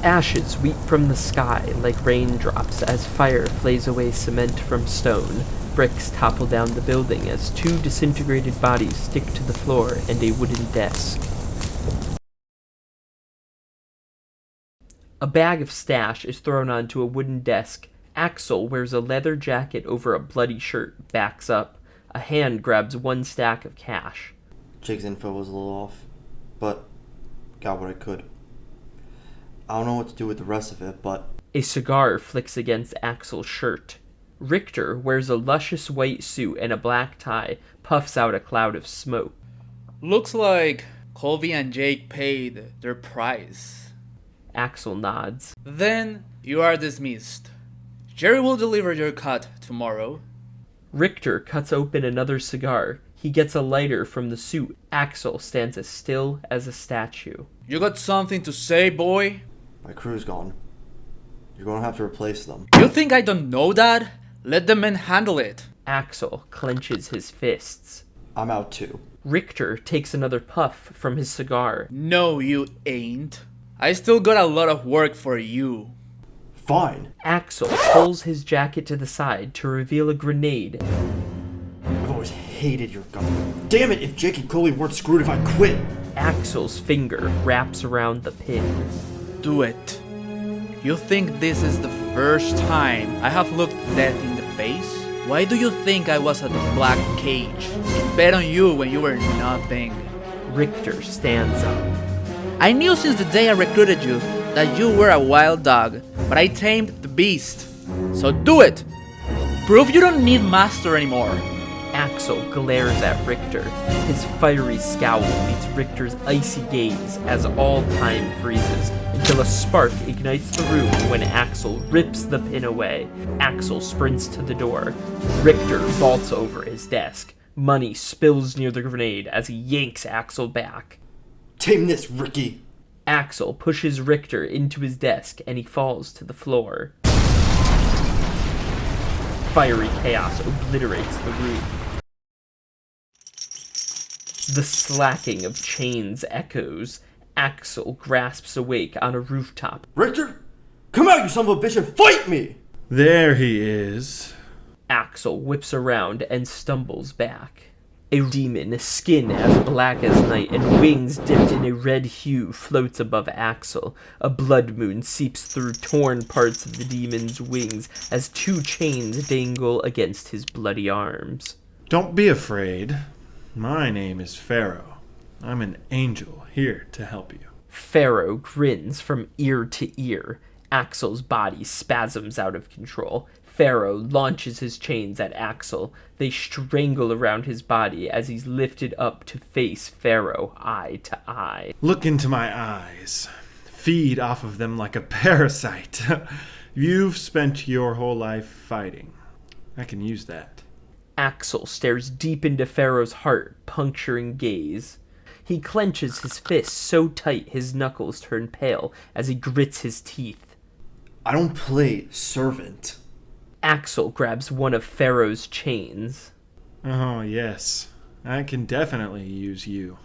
Ashes weep from the sky like raindrops as fire flays away cement from stone. Bricks topple down the building as 2 disintegrated bodies stick to the floor and a wooden desk. A bag of stash is thrown onto a wooden desk. Axel wears a leather jacket over a bloody shirt, backs up. A hand grabs 1 stack of cash. Jake's info was a little off, but got what I could. I don't know what to do with the rest of it, but... A cigar flicks against Axel's shirt. Richter wears a luscious white suit and a black tie, puffs out a cloud of smoke. Looks like Colby and Jake paid their price. Axel nods. Then you are dismissed. Jerry will deliver your cut tomorrow. Richter cuts open another cigar. He gets a lighter from the suit. Axel stands as still as a statue. You got something to say, boy? My crew's gone. You're gonna have to replace them. You think I don't know that? Let the men handle it. Axel clenches his fists. I'm out too. Richter takes another puff from his cigar. No, you ain't. I still got a lot of work for you. Fine. Axel pulls his jacket to the side to reveal a grenade. I've always hated your gun. Damn it, if Jake and Coley weren't screwed if I quit. Axel's finger wraps around the pin. Do it. You think this is the first time I have looked death in the face? Why do you think I was at the black cage? I bet on you when you were nothing. Richter stands up. I knew since the day I recruited you that you were a wild dog, but I tamed the beast. So do it! Prove you don't need master anymore. Axel glares at Richter. His fiery scowl meets Richter's icy gaze as all time freezes until a spark ignites the room when Axel rips the pin away. Axel sprints to the door. Richter vaults over his desk. Money spills near the grenade as he yanks Axel back. Tame this, Ricky! Axel pushes Richter into his desk and he falls to the floor. Fiery chaos obliterates the room. The slacking of chains echoes. Axel grasps awake on a rooftop. Richter? Come out, you son of a bitch, and fight me! There he is. Axel whips around and stumbles back. A demon, skin as black as night and wings dipped in a red hue, floats above Axel. A blood moon seeps through torn parts of the demon's wings as 2 chains dangle against his bloody arms. Don't be afraid. My name is Pharaoh. I'm an angel here to help you. Pharaoh grins from ear to ear. Axel's body spasms out of control. Pharaoh launches his chains at Axel. They strangle around his body as he's lifted up to face Pharaoh eye to eye. Look into my eyes. Feed off of them like a parasite. You've spent your whole life fighting. I can use that. Axel stares deep into Pharaoh's heart, puncturing gaze. He clenches his fists so tight his knuckles turn pale as he grits his teeth. I don't play servant. Axel grabs one of Pharaoh's chains. Oh, yes. I can definitely use you.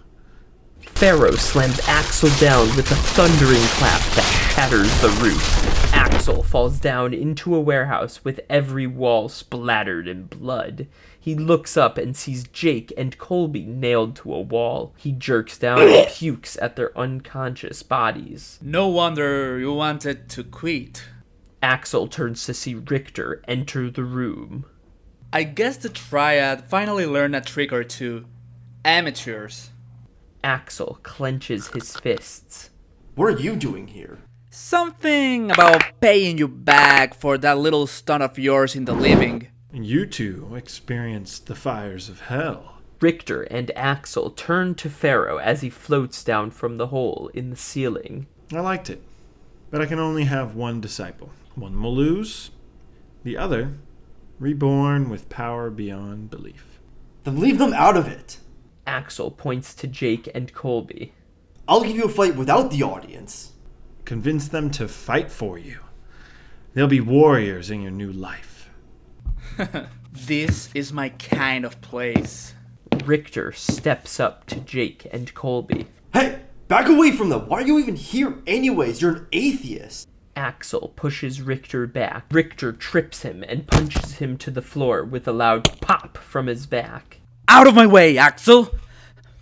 Pharaoh slams Axel down with a thundering clap that shatters the roof. Axel falls down into a warehouse with every wall splattered in blood. He looks up and sees Jake and Colby nailed to a wall. He jerks down and pukes at their unconscious bodies. No wonder you wanted to quit. Axel turns to see Richter enter the room. I guess the triad finally learned a trick or two. Amateurs. Axel clenches his fists. What are you doing here? Something about paying you back for that little stunt of yours in the living. You two experienced the fires of hell. Richter and Axel turn to Pharaoh as he floats down from the hole in the ceiling. I liked it, but I can only have one disciple. One will lose, the other reborn with power beyond belief. Then leave them out of it. Axel points to Jake and Colby. I'll give you a fight without the audience. Convince them to fight for you. They'll be warriors in your new life. This is my kind of place. Richter steps up to Jake and Colby. Hey, Back away from them. Why are you even here anyways? You're an atheist. Axel pushes Richter back. Richter trips him and punches him to the floor with a loud pop from his back. Out of my way, Axel!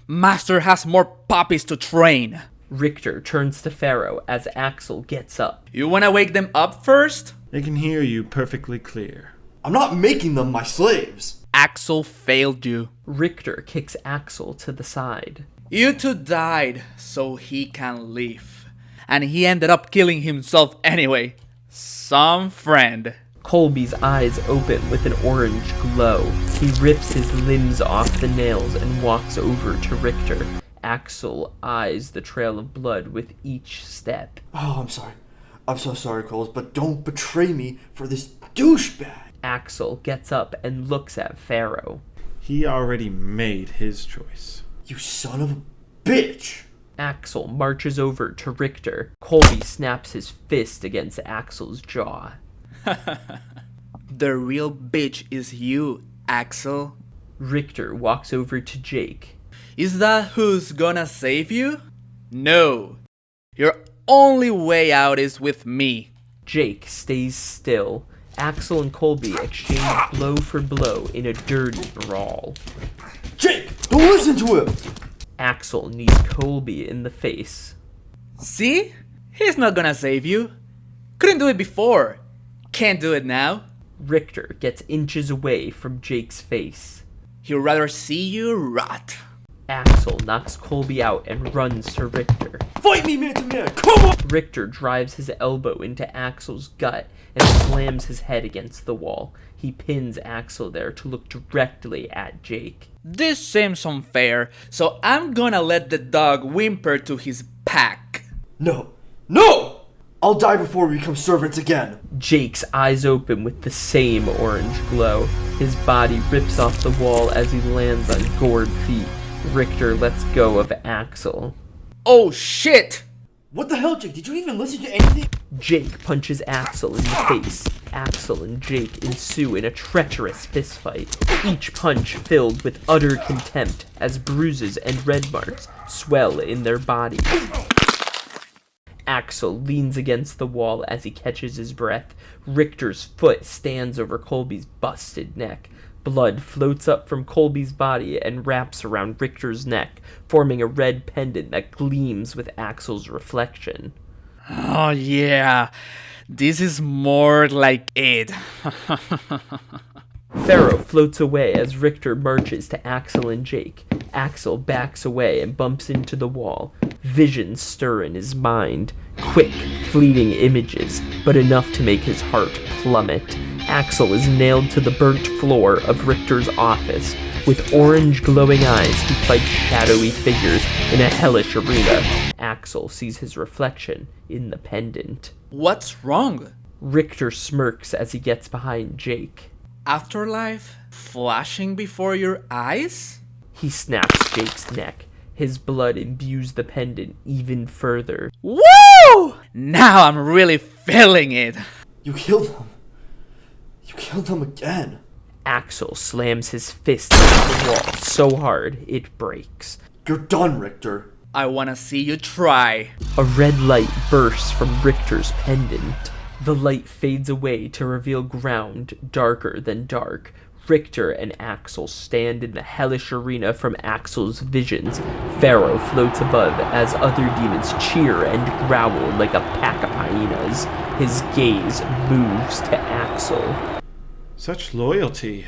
Master has more puppies to train. Richter turns to Pharaoh as Axel gets up. You wanna wake them up first? They can hear you perfectly clear. I'm not making them my slaves. Axel failed you. Richter kicks Axel to the side. You two died so he can live. And he ended up killing himself anyway. Some friend. Colby's eyes open with an orange glow. He rips his limbs off the nails and walks over to Richter. Axel eyes the trail of blood with each step. Oh, I'm sorry. I'm so sorry, Coles, but don't betray me for this douchebag. Axel gets up and looks at Pharaoh. He already made his choice. You son of a bitch. Axel marches over to Richter. Colby snaps his fist against Axel's jaw. The real bitch is you, Axel. Richter walks over to Jake. Is that who's gonna save you? No. Your only way out is with me. Jake stays still. Axel and Colby exchange blow for blow in a dirty brawl. Jake, don't listen to him. Axel knees Colby in the face. See? He's not gonna save you. Couldn't do it before. Can't do it now. Richter gets inches away from Jake's face. He'd rather see you rot. Axel knocks Colby out and runs to Richter. Fight me man to man. Come on. Richter drives his elbow into Axel's gut and slams his head against the wall. He pins Axel there to look directly at Jake. This seems unfair, so I'm gonna let the dog whimper to his pack. No. No! I'll die before we become servants again. Jake's eyes open with the same orange glow. His body rips off the wall as he lands on gored feet. Richter lets go of Axel. Oh shit! What the hell, Jake? Did you even listen to anything? Jake punches Axel in the face. Axel and Jake ensue in a treacherous fistfight, each punch filled with utter contempt as bruises and red marks swell in their bodies. Axel leans against the wall as he catches his breath. Richter's foot stands over Colby's busted neck. Blood floats up from Colby's body and wraps around Richter's neck, forming a red pendant that gleams with Axel's reflection. Oh yeah, this is more like it. Pharaoh floats away as Richter marches to Axel and Jake. Axel backs away and bumps into the wall. Visions stir in his mind. Quick, fleeting images, but enough to make his heart plummet. Axel is nailed to the burnt floor of Richter's office. With orange glowing eyes, he fights shadowy figures in a hellish arena. Axel sees his reflection in the pendant. What's wrong? Richter smirks as he gets behind Jake. Afterlife? Flashing before your eyes? He snaps Jake's neck. His blood imbues the pendant even further. Woo! Now I'm really feeling it. You killed them. You killed them again. Axel slams his fist against the wall so hard it breaks. You're done, Richter. I wanna see you try. A red light bursts from Richter's pendant. The light fades away to reveal ground darker than dark. Richter and Axel stand in the hellish arena from Axel's visions. Pharaoh floats above as other demons cheer and growl like a pack of hyenas. His gaze moves to Axel. Such loyalty.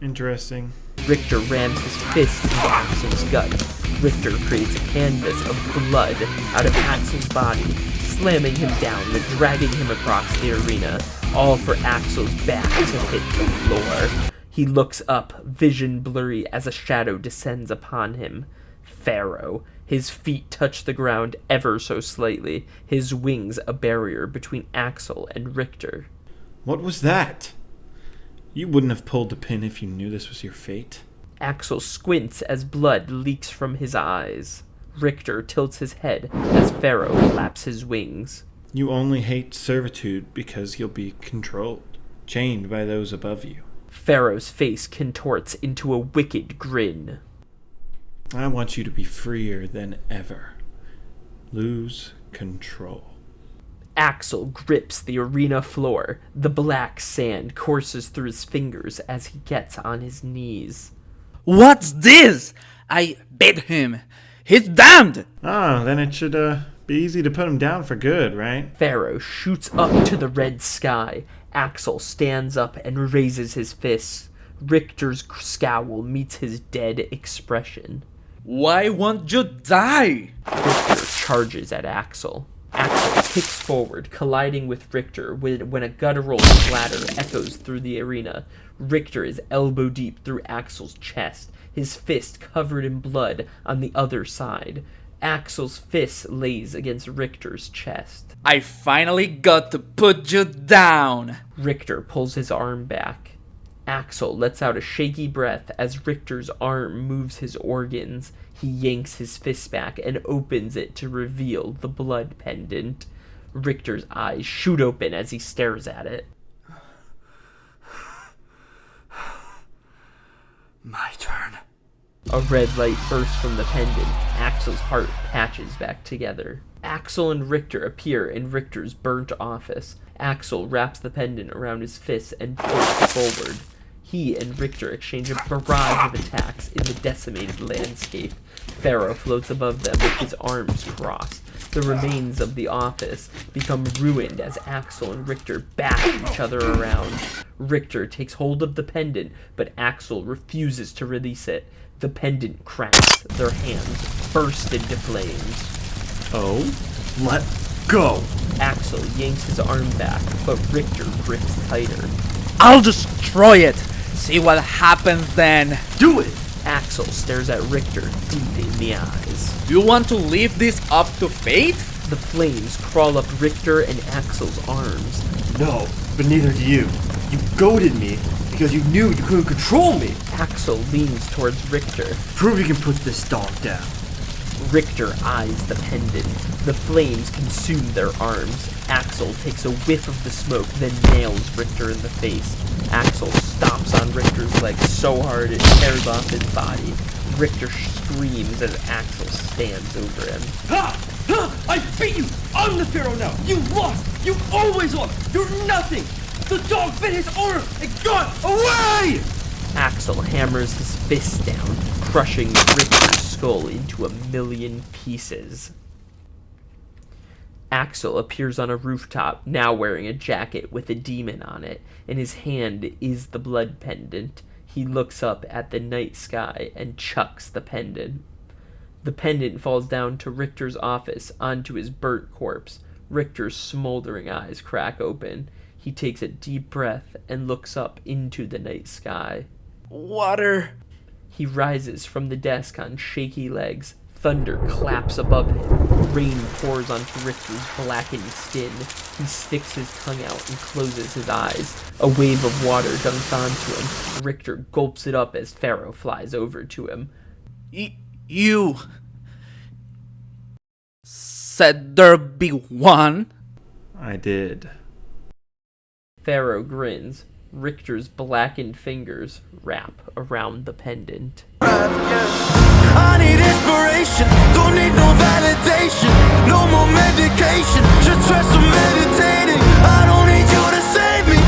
Interesting. Richter rams his fist into Axel's gut. Richter creates a canvas of blood out of Axel's body, slamming him down and dragging him across the arena, all for Axel's back to hit the floor. He looks up, vision blurry as a shadow descends upon him. Pharaoh. His feet touch the ground ever so slightly, his wings a barrier between Axel and Richter. What was that? You wouldn't have pulled the pin if you knew this was your fate. Axel squints as blood leaks from his eyes. Richter tilts his head as Pharaoh flaps his wings. You only hate servitude because you'll be controlled, chained by those above you. Pharaoh's face contorts into a wicked grin. I want you to be freer than ever. Lose control. Axel grips the arena floor. The black sand courses through his fingers as he gets on his knees. What's this? I bit him. He's damned! Then it should be easy to put him down for good, right? Pharaoh shoots up to the red sky. Axel stands up and raises his fists. Richter's scowl meets his dead expression. Why won't you die? Richter charges at Axel. Axel kicks forward, colliding with Richter when a guttural splatter echoes through the arena. Richter is elbow deep through Axel's chest, his fist covered in blood on the other side. Axel's fist lays against Richter's chest. I finally got to put you down. Richter pulls his arm back. Axel lets out a shaky breath as Richter's arm moves his organs. He yanks his fist back and opens it to reveal the blood pendant. Richter's eyes shoot open as he stares at it. My turn. A red light bursts from the pendant. Axel's heart patches back together. Axel and Richter appear in Richter's burnt office. Axel wraps the pendant around his fists and pulls forward. He and Richter exchange a barrage of attacks in the decimated landscape. Pharaoh floats above them with his arms crossed. The remains of the office become ruined as Axel and Richter bash each other around. Richter takes hold of the pendant, but Axel refuses to release it. The pendant cracks. Their hands burst into flames. Oh, let go. Axel yanks his arm back, but Richter grips tighter. I'll destroy it. See what happens then. Do it. Axel stares at Richter deep in the eyes. You want to leave this up to fate? The flames crawl up Richter and Axel's arms. No, but neither do you. You goaded me because you knew you couldn't control me. Axel leans towards Richter. Prove you can put this dog down. Richter eyes the pendant. The flames consume their arms. Axel takes a whiff of the smoke, then nails Richter in the face. Axel stomps on Richter's leg so hard it tears off his body. Richter screams as Axel stands over him. Ha! Ha! I beat you! I'm the Pharaoh now! You lost! You always lost! You're nothing! The dog bit his arm and got away! Axel hammers his fist down, crushing Richter's skull into a million pieces. Axel appears on a rooftop, now wearing a jacket with a demon on it. In his hand is the blood pendant. He looks up at the night sky and chucks the pendant. The pendant falls down to Richter's office, onto his burnt corpse. Richter's smoldering eyes crack open. He takes a deep breath and looks up into the night sky. Water. He rises from the desk on shaky legs. Thunder claps above him. Rain pours onto Richter's blackened skin. He sticks his tongue out and closes his eyes. A wave of water dunks onto him. Richter gulps it up as Pharaoh flies over to him. You said there'd be one? I did. Pharaoh grins. Richter's blackened fingers wrap around the pendant. I need inspiration, don't need no validation, no more medication, just try some meditating. I don't